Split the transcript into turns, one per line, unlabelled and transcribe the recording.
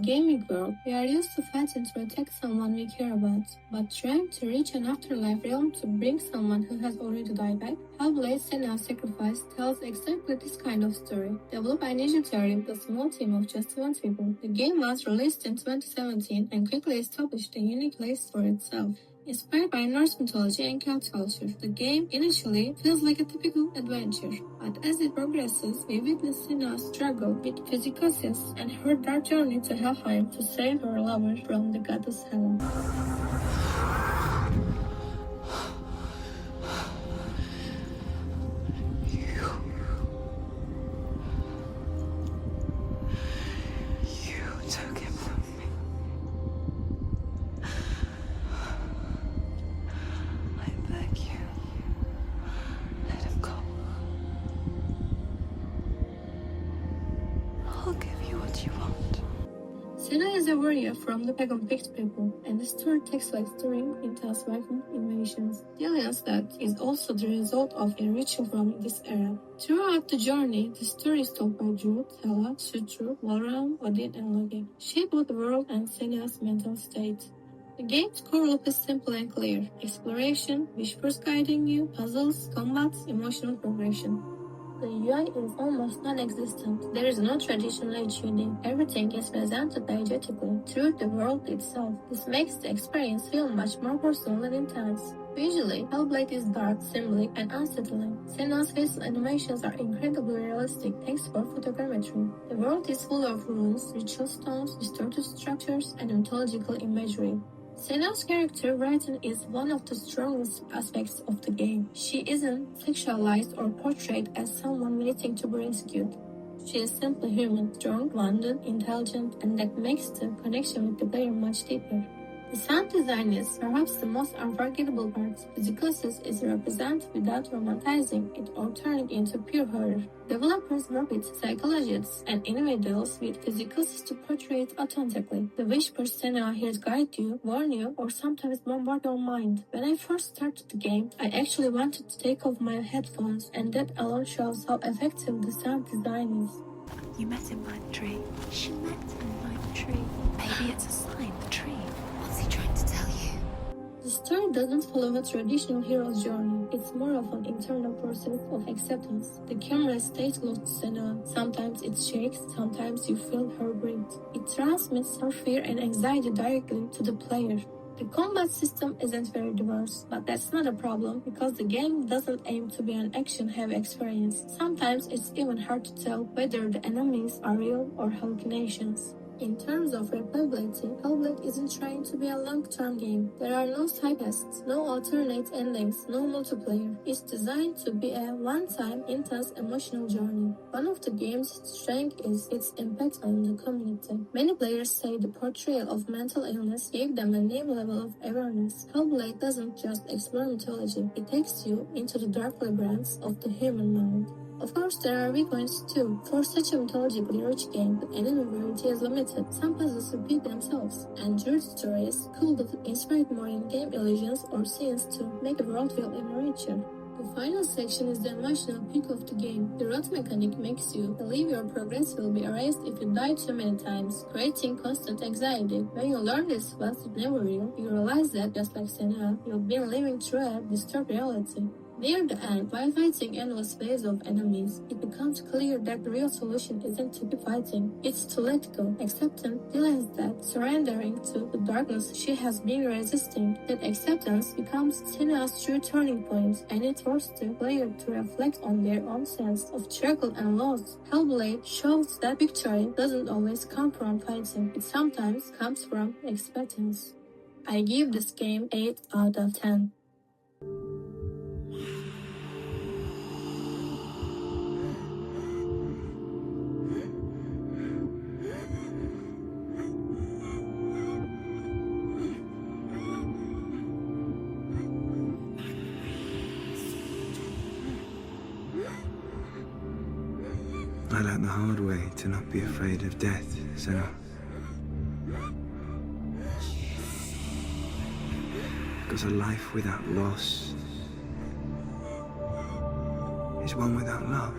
Gaming world, we are used to fighting to protect someone we care about, but trying to reach an afterlife realm to bring someone who has already died back? Hellblade Senua's Sacrifice tells exactly this kind of story. Developed by Ninja Theory with a small team of just 20 people, the game was released in 2017 and quickly established a unique place for itself. Inspired by Norse mythology and Celtic culture, the game initially feels like a typical adventure, but as it progresses, we witness Senua's struggle with psychosis and her dark journey to Helheim to save her lover from the goddess Hela. Senua is a warrior from the pagan Pict people, and the story takes place during intense Viking invasions. Dillion's death is also the result of a ritual from this era. Throughout the journey, the story is told by Druth, Hela, Surtr, Valravn, Odin, and Loki, shape of the world and Senua's mental state. The game's core loop is simple and clear: exploration, whispers guiding you, puzzles, combats, emotional progression. The UI is almost non-existent. There is no traditional HUD. Everything is presented diegetically through the world itself. This makes the experience feel much more personal and intense. Visually, Hellblade is dark, symbolic, and unsettling. Senua's facial animations are incredibly realistic thanks for photogrammetry. The world is full of runes, ritual stones, distorted structures, and mythological imagery. Senua's character writing is one of the strongest aspects of the game. She isn't sexualized or portrayed as someone waiting to be rescued. She is simply human, strong, wounded, intelligent, and that makes the connection with the player much deeper. The sound design is perhaps the most unforgettable part. Psychosis is represented without romanticizing it or turning into pure horror. Developers work with psychologists and individuals with psychosis to portray it authentically. The whispers Senua hears guide you, warn you, or sometimes bombard your mind. When I first started the game, I actually wanted to take off my headphones, and that alone shows how effective the sound design is.
You met him by the tree. She met him by the tree. Maybe it's a sign, the tree. What's he trying to tell you?
The story doesn't follow a traditional hero's journey. It's more of an internal process of acceptance. The camera stays close to Senua. Sometimes it shakes, sometimes you feel her breathe. It transmits her fear and anxiety directly to the player. The combat system isn't very diverse, but that's not a problem because the game doesn't aim to be an action-heavy experience. Sometimes it's even hard to tell whether the enemies are real or hallucinations. In terms of replayability, Hellblade isn't trying to be a long-term game. There are no side quests, no alternate endings, no multiplayer. It's designed to be a one-time, intense emotional journey. One of the game's strengths is its impact on the community. Many players say the portrayal of mental illness gave them a new level of awareness. Hellblade doesn't just explore mythology, it takes you into the dark labyrinths of the human mind. Of course, there are weak points too. For such a mythologically rich game, the enemy variety is limited. Some puzzles repeat themselves, and Druth's stories could have inspired more in-game illusions or scenes to make the world feel even richer. The final section is the emotional peak of the game. The rot mechanic makes you believe your progress will be erased if you die too many times, creating constant anxiety. When you learn this was never real, you realize that, just like Senua, you've been living through a disturbed reality. Near the end, while fighting endless waves of enemies, it becomes clear that the real solution isn't to keep fighting, it's to let go, accepting, realize that, surrendering to the darkness she has been resisting. That acceptance becomes Senua's true turning point, and it forces the player to reflect on their own sense of struggle and loss. Hellblade shows that victory doesn't always come from fighting, it sometimes comes from acceptance. I give this game 8 out of 10.
I learned the hard way to not be afraid of death, Senua. Because a life without loss is one without love.